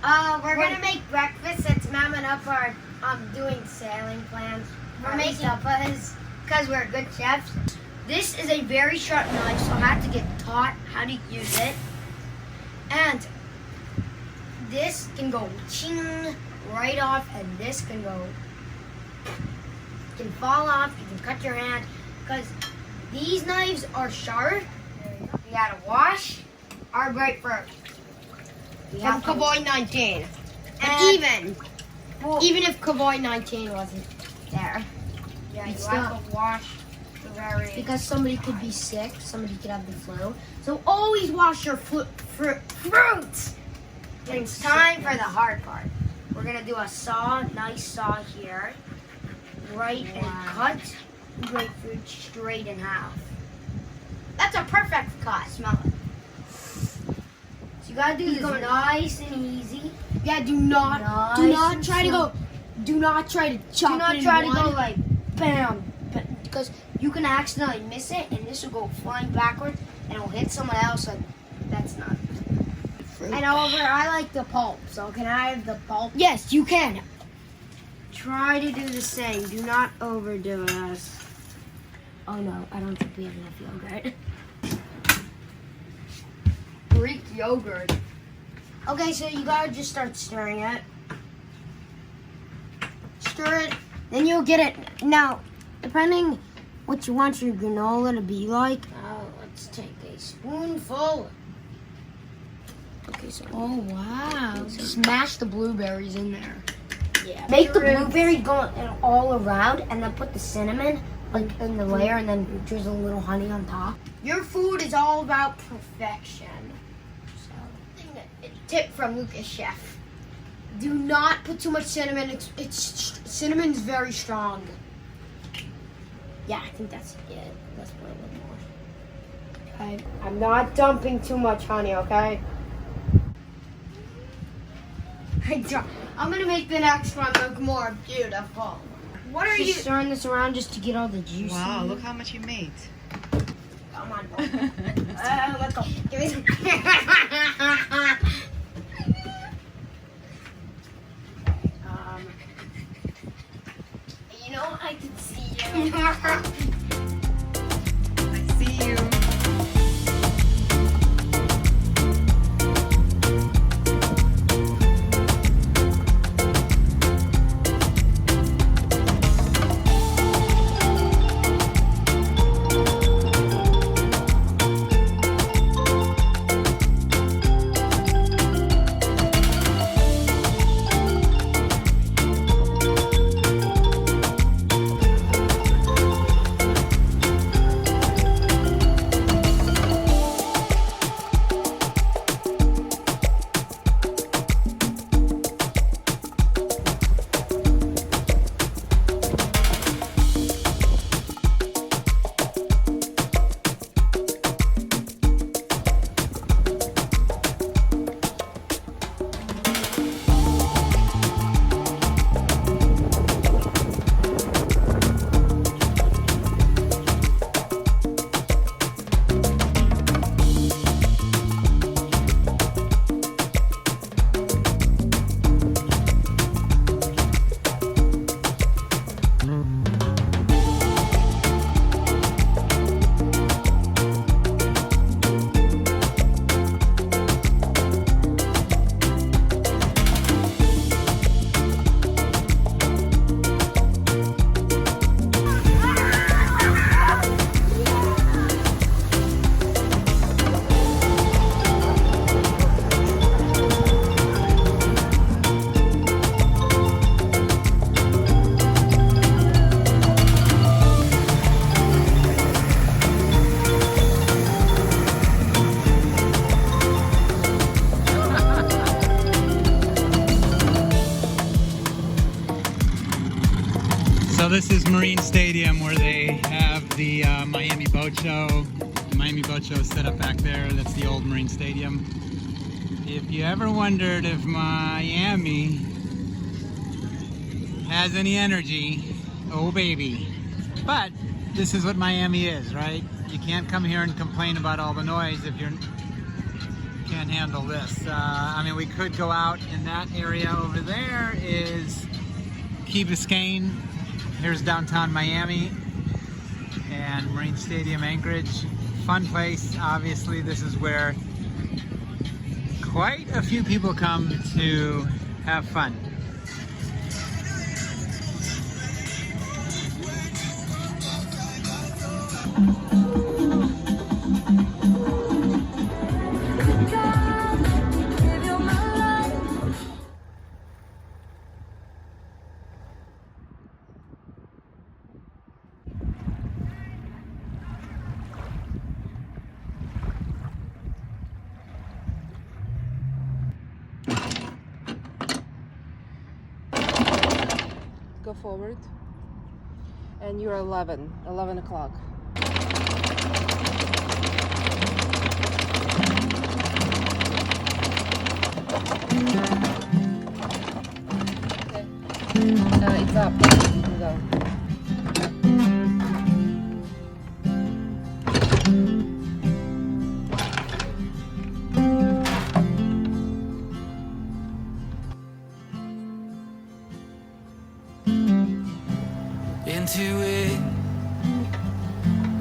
We're gonna make breakfast since Mom and Up are doing sailing plans. We're making because we're good chefs. This is a very sharp knife, so I have to get taught how to use it. And this can go ching right off, and this can go, can fall off. You can cut your hand because these knives are sharp. We gotta wash our grapefruit. From Cowboy 19. And even if Cowboy 19 wasn't there, yeah, you have to wash the very... Because somebody could be sick, somebody could have the flu. So always wash your fruits. It's time for the hard part. We're gonna do a nice saw here. Right, and cut grapefruit straight in half. That's a perfect cut. Smell it. You gotta do this nice and easy. Yeah, do not try to chop it. Do not try to go like bam, because you can accidentally miss it, and this will go flying backwards, and it will hit someone else. And that's not fruit. And I like the pulp. So can I have the pulp? Yes, you can. Try to do the same. Do not overdo it. Oh no, I don't think we have enough yogurt. Greek yogurt. Okay, so you gotta just start stirring it. Stir it, then you'll get it. Now, depending what you want your granola to be like, let's take a spoonful. Okay, so oh wow! Smash the blueberries in there. Yeah. Make the blueberry go all around, and then put the cinnamon like in the layer, and then drizzle a little honey on top. Your food is all about perfection. Tip from Lucas Chef. Do not put too much cinnamon. Cinnamon's very strong. Yeah, I think that's it. Let's put a little more. Okay. I'm not dumping too much honey, okay? I'm gonna make the next one look more beautiful. What are you stirring this around just to get all the juice? Wow, look how much you made. Come on, let's go. Give me some. You know, I can see you. I see you. This is Marine Stadium where they have the Miami Boat Show. The Miami Boat Show is set up back there. That's the old Marine Stadium. If you ever wondered if Miami has any energy, oh baby. But this is what Miami is, right? You can't come here and complain about all the noise if you're can't handle this. I mean, we could go out in that area over there is Key Biscayne. Here's downtown Miami and Marine Stadium Anchorage. Fun place. Obviously, this is where quite a few people come to have fun. Go forward, and you're 11 o'clock. Okay. It's up. You can go.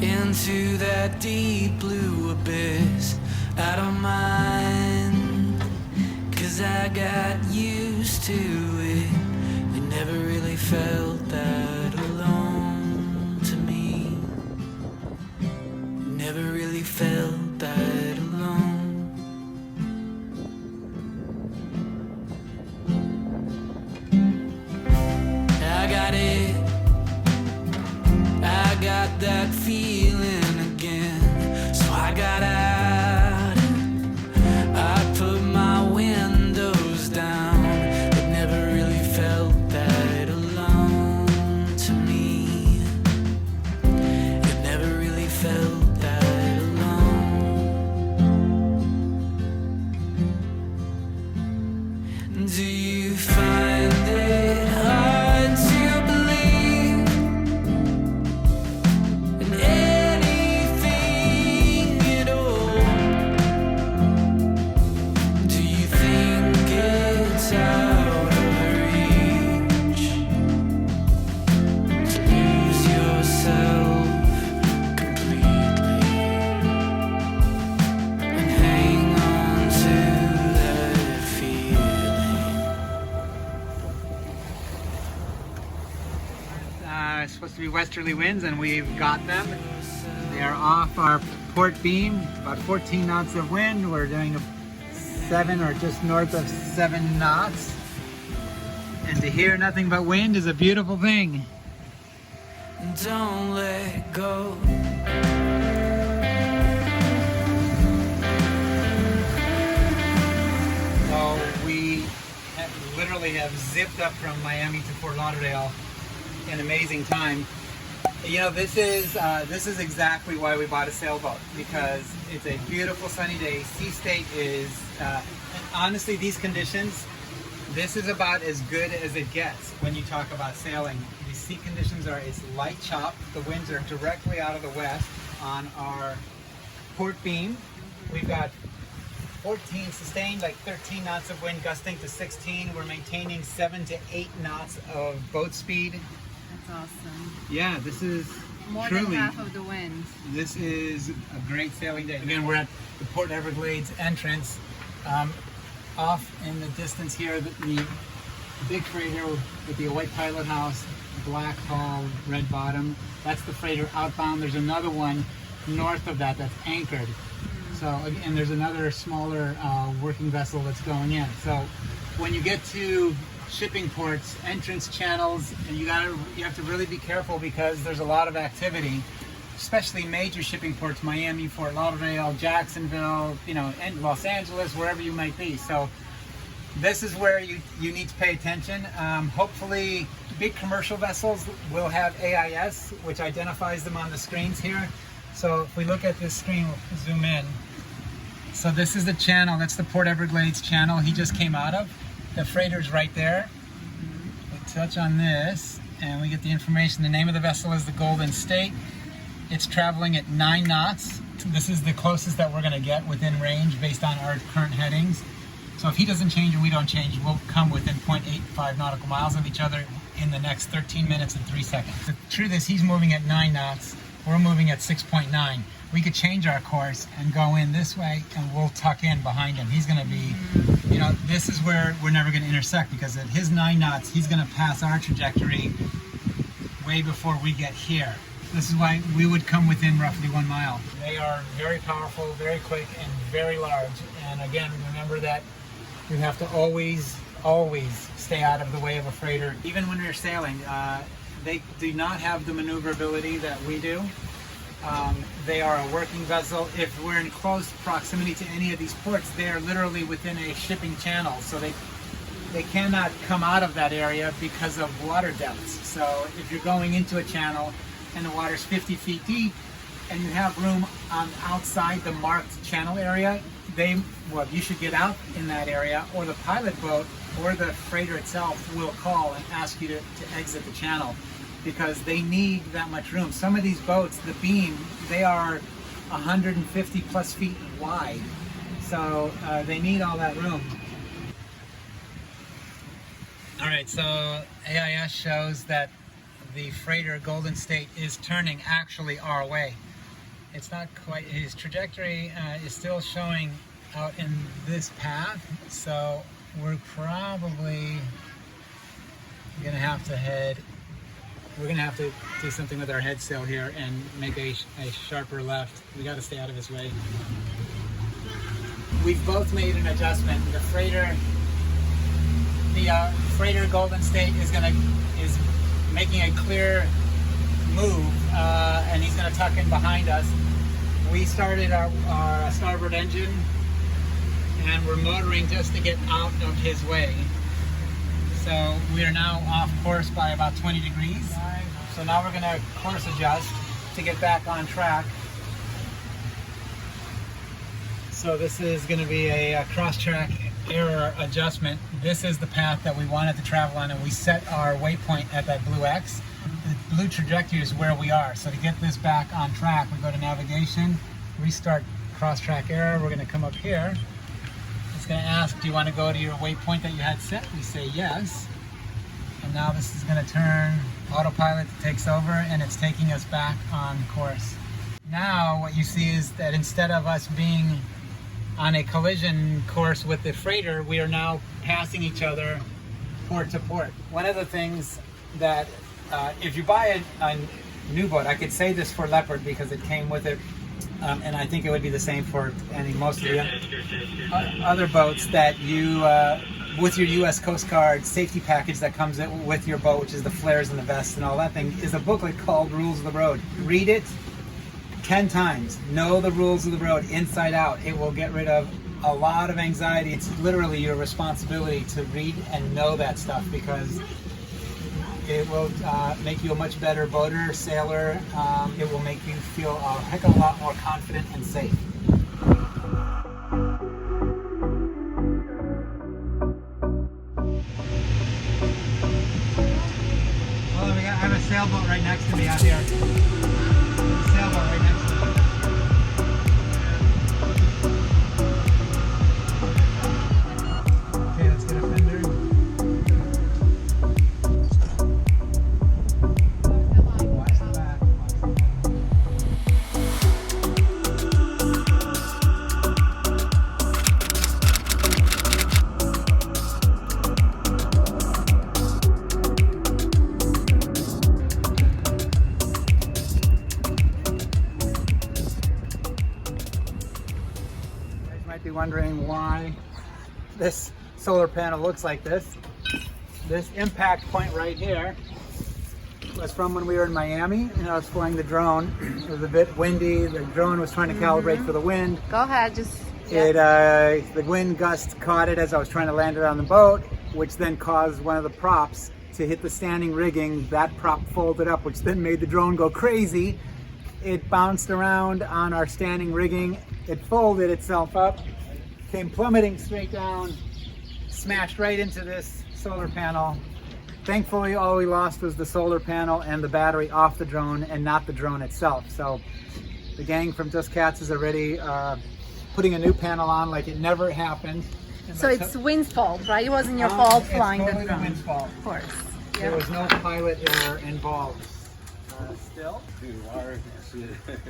Into that deep blue abyss, I don't mind, 'cause I got used to it. I never really felt that alone to me. Never really felt that alone. I got it. I got that feeling again, so I got out. I put my windows down. It never really felt that alone to me. It never really felt that alone. Do you find it hard to believe in anything at all? Do you think it's out of reach to lose yourself completely and hang on to that feeling? It's supposed to be westerly winds, and we've got them. They are off our port beam, about 14 knots of wind. We're doing a 7 or just north of 7 knots. And to hear nothing but wind is a beautiful thing. Don't let go. So we literally have zipped up from Miami to Fort Lauderdale in amazing time. You know, this is exactly why we bought a sailboat, because it's a beautiful sunny day. Sea state is, and honestly, these conditions, this is about as good as it gets when you talk about sailing. The sea conditions are, it's light chop. The winds are directly out of the west on our port beam. We've got 14 sustained, like 13 knots of wind, gusting to 16. We're maintaining 7 to 8 knots of boat speed. That's awesome. Yeah, this is More truly, than half of the wind. this is a great sailing day. Again, we're at the Port Everglades entrance. Off in the distance here, the big freighter with the white pilot house, black hull, red bottom. That's the freighter outbound. There's another one north of that that's anchored. So, and there's another smaller working vessel that's going in. So when you get to shipping ports, entrance channels, and you have to really be careful, because there's a lot of activity, especially major shipping ports, Miami, Fort Lauderdale, Jacksonville, you know, and Los Angeles, wherever you might be. So this is where you need to pay attention. Hopefully big commercial vessels will have AIS, which identifies them on the screens here. So if we look at this screen, we'll zoom in. So this is the channel, that's the Port Everglades channel he just came out of. The freighter's right there. We touch on this and we get the information. The name of the vessel is the Golden State. It's traveling at 9 knots. This is the closest that we're going to get within range based on our current headings. So if he doesn't change and we don't change, we'll come within 0.85 nautical miles of each other in the next 13 minutes and 3 seconds. The truth is he's moving at 9 knots, we're moving at 6.9. We could change our course and go in this way and we'll tuck in behind him. He's going to be, you know, this is where we're never going to intersect, because at his 9 knots, he's going to pass our trajectory way before we get here. This is why we would come within roughly 1 mile. They are very powerful, very quick, and very large. And again, remember that you have to always stay out of the way of a freighter. Even when you're sailing, they do not have the maneuverability that we do. They are a working vessel. If we're in close proximity to any of these ports, they are literally within a shipping channel. So they cannot come out of that area because of water depths. So if you're going into a channel and the water's 50 feet deep and you have room on outside the marked channel area, you should get out in that area, or the pilot boat or the freighter itself will call and ask you to exit the channel, because they need that much room. Some of these boats, the beam, they are 150 plus feet wide, so they need all that room. All right, so AIS shows that the freighter Golden State is turning actually our way. It's not quite, his trajectory is still showing out in this path, so we're probably gonna have to do something with our head sail here and make a sharper left. We got to stay out of his way. We've both made an adjustment. The freighter Golden State is making a clear move, and he's going to tuck in behind us. We started our starboard engine, and we're motoring just to get out of his way. So we are now off course by about 20 degrees. So now we're going to course adjust to get back on track. So this is going to be a cross-track error adjustment. This is the path that we wanted to travel on, and we set our waypoint at that blue X. The blue trajectory is where we are. So to get this back on track, we go to navigation, restart cross-track error. We're going to come up here. It's going to ask, do you want to go to your waypoint that you had set? We say yes. And now this is going to turn, autopilot takes over, and it's taking us back on course. Now what you see is that instead of us being on a collision course with the freighter, we are now passing each other port to port. One of the things that, if you buy a new boat, I could say this for Leopard because it came with it, and I think it would be the same for most of the other boats, that you, with your U.S. Coast Guard safety package that comes with your boat, which is the flares and the vests and all that thing, is a booklet called Rules of the Road. Read it 10 times. Know the rules of the road inside out. It will get rid of a lot of anxiety. It's literally your responsibility to read and know that stuff, because it will make you a much better boater, sailor. It will make you feel a heck of a lot more confident and safe. Well, I have a sailboat right next to me out here. Sailboat right next to me. Okay, let's get a fender. Watch the back. Be wondering why this solar panel looks like this. This impact point right here was from when we were in Miami and I was flying the drone. It was a bit windy. The drone was trying to calibrate for the wind. Go ahead, just... The wind gust caught it as I was trying to land it on the boat, which then caused one of the props to hit the standing rigging. That prop folded up, which then made the drone go crazy. It bounced around on our standing rigging. It folded itself up, came plummeting straight down, smashed right into this solar panel. Thankfully, all we lost was the solar panel and the battery off the drone and not the drone itself. So The gang from Just Cats is already putting a new panel on like it never happened. So it's wind's fault, right? It wasn't your fault flying totally the drone. wind's fault. Of course. There was no pilot error involved. Still.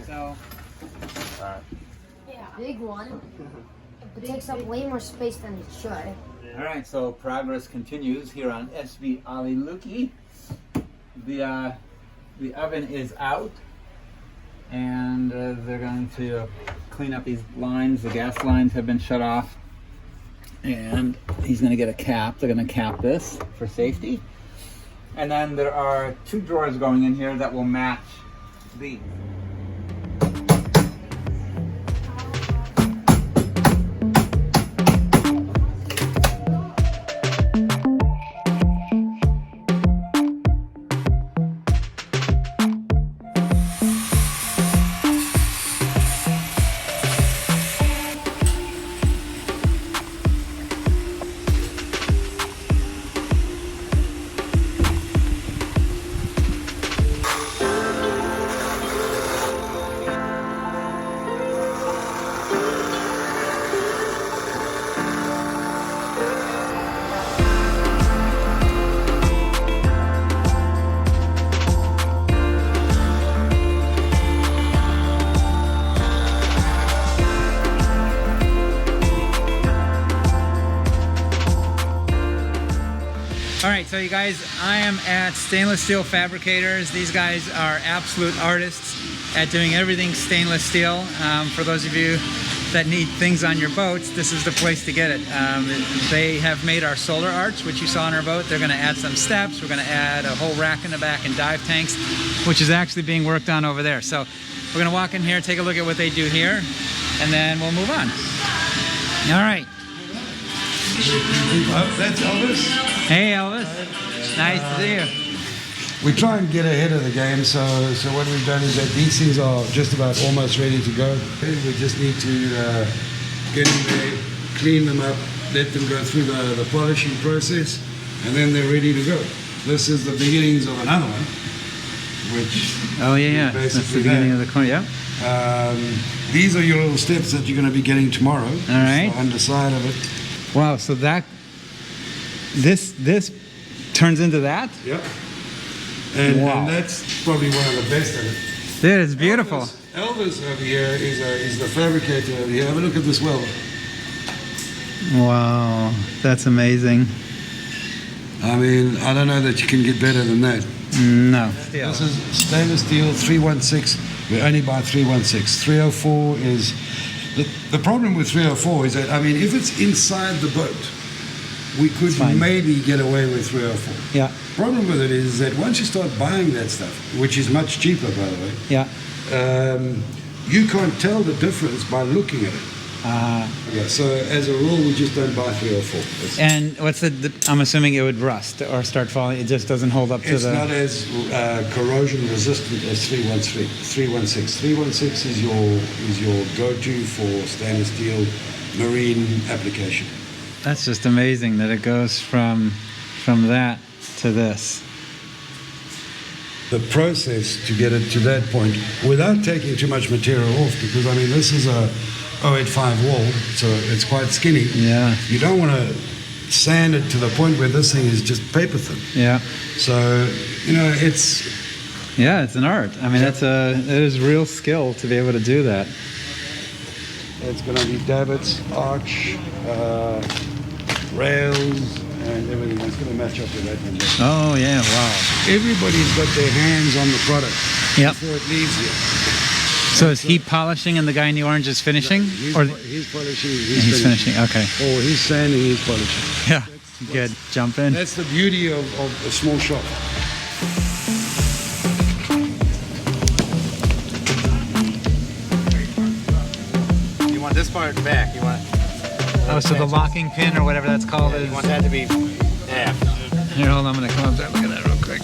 So. Big one. It takes up way more space than it should. All right, so progress continues here on SV OliLuki. The oven is out, and they're going to clean up these lines. The gas lines have been shut off, and he's going to get a cap. They're going to cap this for safety. And then there are 2 drawers going in here that will match these. All right, so you guys, I am at Stainless Steel Fabricators. These guys are absolute artists at doing everything stainless steel. For those of you that need things on your boats, this is the place to get it. They have made our solar arch, which you saw on our boat. They're gonna add some steps. We're gonna add a whole rack in the back and dive tanks, which is actually being worked on over there. So we're gonna walk in here, take a look at what they do here, and then we'll move on. All right. That's Elvis. Hey Elvis, nice to see you. We try and get ahead of the game, so what we've done is that these things are just about almost ready to go. We just need to get in there, clean them up, let them go through the polishing process, and then they're ready to go. This is the beginnings of another one, which That's the beginning of the corner, yeah. These are your little steps that you're going to be getting tomorrow. All right. So underside of it. Wow, so this turns into that? Yep. And, wow. and that's probably one of the best of it. Dude, it's beautiful. Elvis over here is the fabricator over here. Have a look at this welder. Wow, that's amazing. I mean, I don't know that you can get better than that. No. This is stainless steel 316. We only buy 316. 304 is... The problem with 304 is that, I mean, if it's inside the boat, we could maybe get away with 304. Yeah. Problem with it is that once you start buying that stuff, which is much cheaper, by the way, you can't tell the difference by looking at it. Yeah, so as a rule, we just don't buy 304. And what's I'm assuming it would rust or start falling. It just doesn't hold up to It's not as corrosion resistant as 316. 316 is your go-to for stainless steel marine application. That's just amazing that it goes from that to this. The process to get it to that point without taking too much material off, because I mean this is a 085 wall, so it's quite skinny. Yeah. You don't want to sand it to the point where this thing is just paper thin. Yeah. So, you know, it's... Yeah, it's an art. I mean, it is real skill to be able to do that. It's going to be davits, arch, rails, and everything. It's going to match up with that one. Oh, yeah, wow. Everybody's got their hands on the product before it leaves here. So is he polishing and the guy in the orange is finishing? He's polishing, he's finishing, okay. Oh, he's sanding, he's polishing. Yeah, good. Jump in. That's the beauty of a small shop. You want this part back. You want. Oh, so the locking pin or whatever that's called is. You want that to be half. Here, hold on. I'm gonna come up there. Look at that real quick.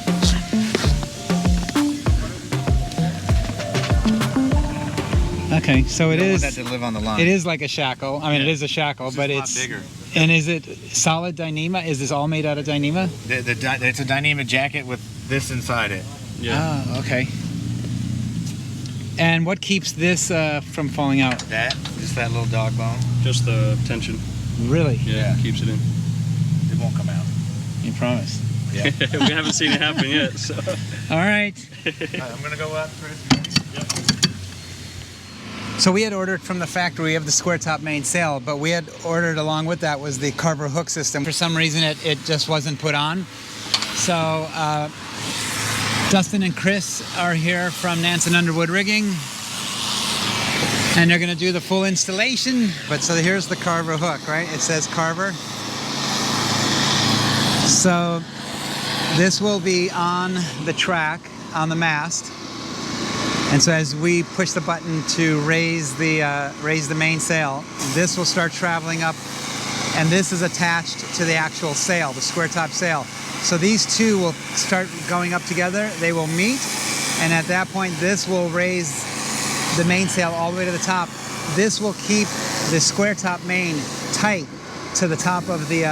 Okay, so it is. Want that to live on the line. It is like a shackle. I mean, it is a shackle, but it's a lot bigger. And is it solid Dyneema? Is this all made out of Dyneema? It's a Dyneema jacket with this inside it. Yeah. Oh, okay. And what keeps this from falling out? Just that little dog bone. Just the tension. Really? Yeah, keeps it in. It won't come out. You promise? Yeah. We haven't seen it happen yet, so. All right. I'm gonna go out for it. So we had ordered from the factory, we have the square top mainsail, but we had ordered along with that was the carver hook system. For some reason it just wasn't put on. So Dustin and Chris are here from Nansen Underwood Rigging, and they're gonna do the full installation. But so here's the carver hook, right? It says carver. So this will be on the track, on the mast. And so as we push the button to raise the mainsail, this will start traveling up, and this is attached to the actual sail, the square top sail. So these two will start going up together, they will meet, and at that point this will raise the mainsail all the way to the top. This will keep the square top main tight to the top of the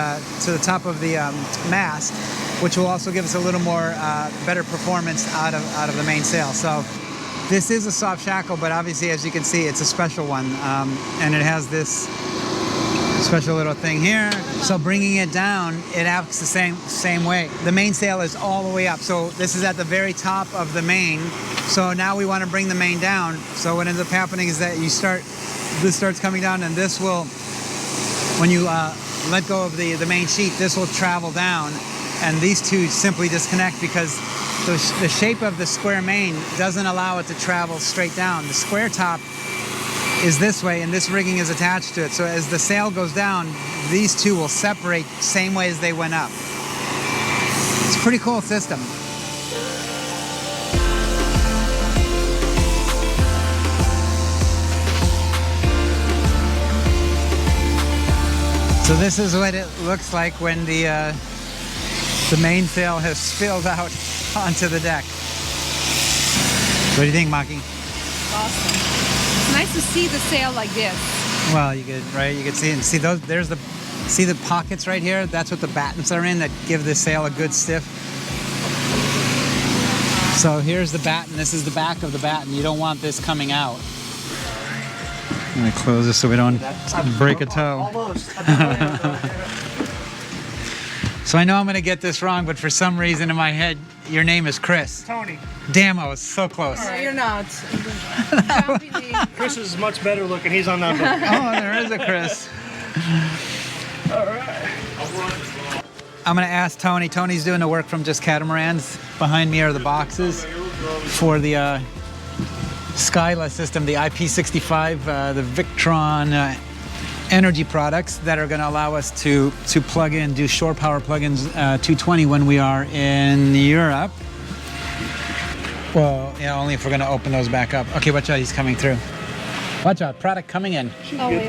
mast, which will also give us a little more better performance out of the mainsail. So this is a soft shackle, but obviously, as you can see, it's a special one, and it has this special little thing here. So bringing it down, it acts the same way. The mainsail is all the way up, so this is at the very top of the main. So now we want to bring the main down. So what ends up happening is that this starts coming down, and this will, when you let go of the main sheet, this will travel down, and these two simply disconnect because the shape of the square main doesn't allow it to travel straight down. The square top is this way, and this rigging is attached to it. So as the sail goes down, these two will separate same way as they went up. It's a pretty cool system. So this is what it looks like when the mainsail has spilled out onto the deck. What do you think, Maki? Awesome. It's nice to see the sail like this. Well, you could see it. And see those? See the pockets right here? That's what the battens are in that give the sail a good stiff. So here's the batten. This is the back of the batten. You don't want this coming out. I'm gonna close this so we don't break a toe. Almost. So I know I'm gonna get this wrong, but for some reason in my head, your name is Chris. Tony. Damn, I was so close. No, you're not. Chris is much better looking. He's on that boat. Oh, there is a Chris. All right. I'm gonna ask Tony. Tony's doing the work from Just Catamarans. Behind me are the boxes for the Skyla system, the IP65, the Victron energy products that are going to allow us to plug in, do shore power plugins 220 when we are in Europe. Well, yeah, only if we're going to open those back up. Okay, watch out, he's coming through. Watch out, product coming in. Oh, wait.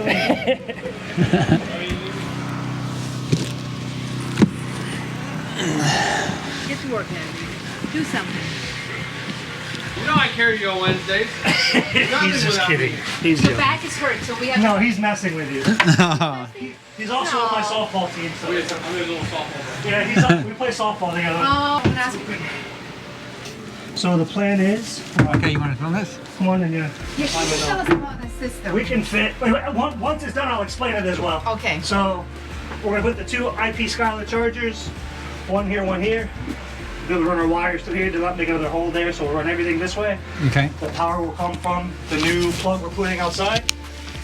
Get to work, man. Do something. You know I carry you on Wednesdays. He's just kidding. He's Your joking. back is hurt, so we have No, to... he's messing with you. He's also on my softball team. So I'm a little softball. yeah, we play softball together. Oh, that's good. So the plan is, Okay, you want to film this? come on and Yeah, can you tell us about the system? we can fit. Wait, once it's done, I'll explain it as well. Okay. So we're gonna put the two IP Skyla chargers, one here, one here. We're gonna run our wires through here to not make another hole there, so we'll run everything this way. Okay. The power will come from the new plug we're putting outside,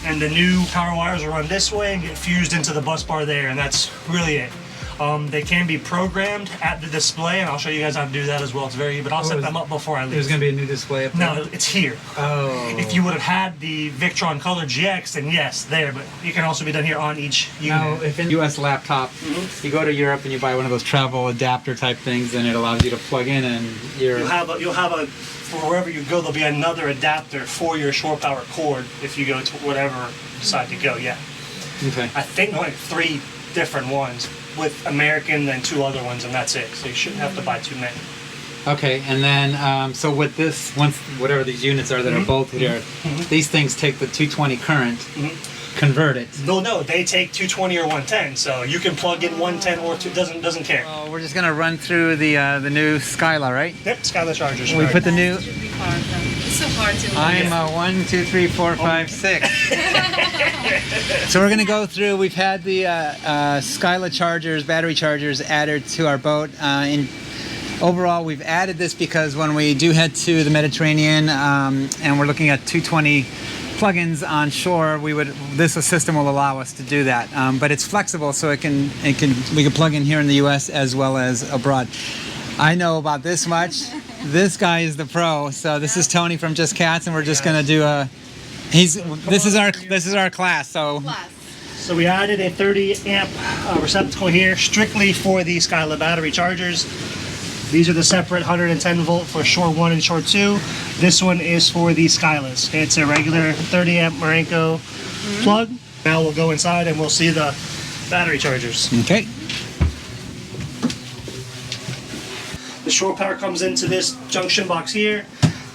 and the new power wires will run this way and get fused into the bus bar there, and that's really it. They can be programmed at the display, and I'll show you guys how to do that as well. It's very, but I'll set them up before I leave. There's going to be a new display up there? No, it's here. Oh. If you would have had the Victron Color GX, then yes, there, but it can also be done here on each unit. Now, if in US laptop, you go to Europe and you buy one of those travel adapter type things, and it allows you to plug in and You'll have a for wherever you go, there'll be another adapter for your shore power cord if you go to whatever side to go, yeah. Okay. I think like 3 different ones with American and 2 other ones, and that's it. So you shouldn't have to buy too many. Okay, and then so with this, once whatever these units are that are bolted here, these things take the 220 current, convert it. No, they take 220 or 110, so you can plug in 110 or 2. Doesn't care. Oh, we're just gonna run through the new Skyla, right? Yep, Skyla chargers. We put the new. It's so far too long. I'm a 1, 2, 3, 4, 5, 6. So we're gonna go through. We've had the Skyla chargers, battery chargers added to our boat. Overall, we've added this because when we do head to the Mediterranean and we're looking at 220 plugins on shore, this system will allow us to do that. But it's flexible, so we can plug in here in the U.S. as well as abroad. I know about this much. This guy is the pro. So this is Tony from Just Cats, and we're just gonna do this is our class. So we added a 30 amp receptacle here strictly for the Skyla battery chargers. These are the separate 110 volt for shore 1 and shore 2. This one is for the Skylas. It's a regular 30 amp Marenco plug. Now we'll go inside and we'll see the battery chargers. Okay. The shore power comes into this junction box here,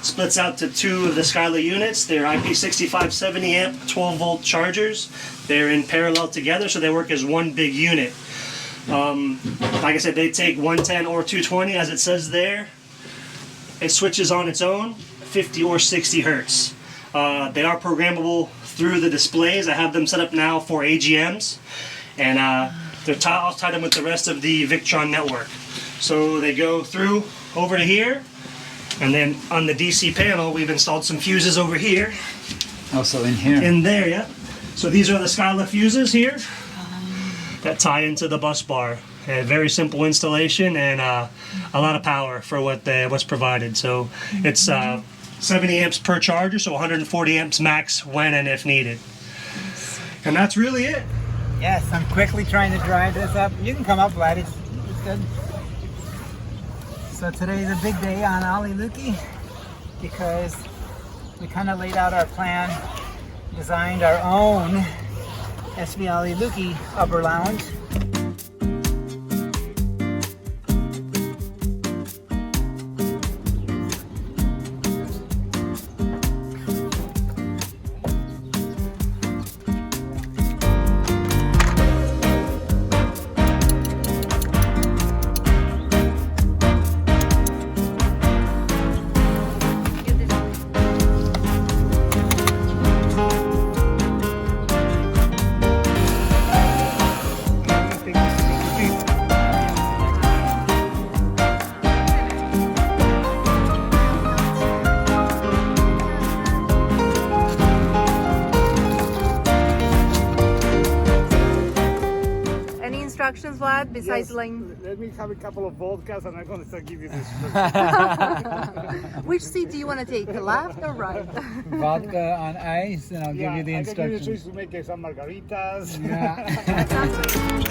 splits out to 2 of the Skyla units. They're IP65 70 amp 12 volt chargers. They're in parallel together, so they work as one big unit. Like I said, they take 110 or 220 as it says there. It switches on its own, 50 or 60 hertz. They are programmable through the displays. I have them set up now for AGMs, and they're I'll tie them with the rest of the Victron network. So they go through over to here, and then on the DC panel we've installed some fuses over here. Also in here. In there, yeah. So these are the Skyla fuses here that tie into the bus bar. A very simple installation and a lot of power for what's provided. So it's 70 amps per charger, so 140 amps max when and if needed. And that's really it. Yes, I'm quickly trying to drive this up. You can come up, Vlad. It's good. So today's a big day on OliLuki because we kind of laid out our plan, designed our own SV OliLuki upper lounge. Instructions, Vlad, besides Yes, laying. let me have a couple of vodkas and I'm going to start giving you this. Which seat do you want to take, the left or right? Vodka on ice, and I'll give you the instructions. I can give you the choice to make some margaritas. Yeah.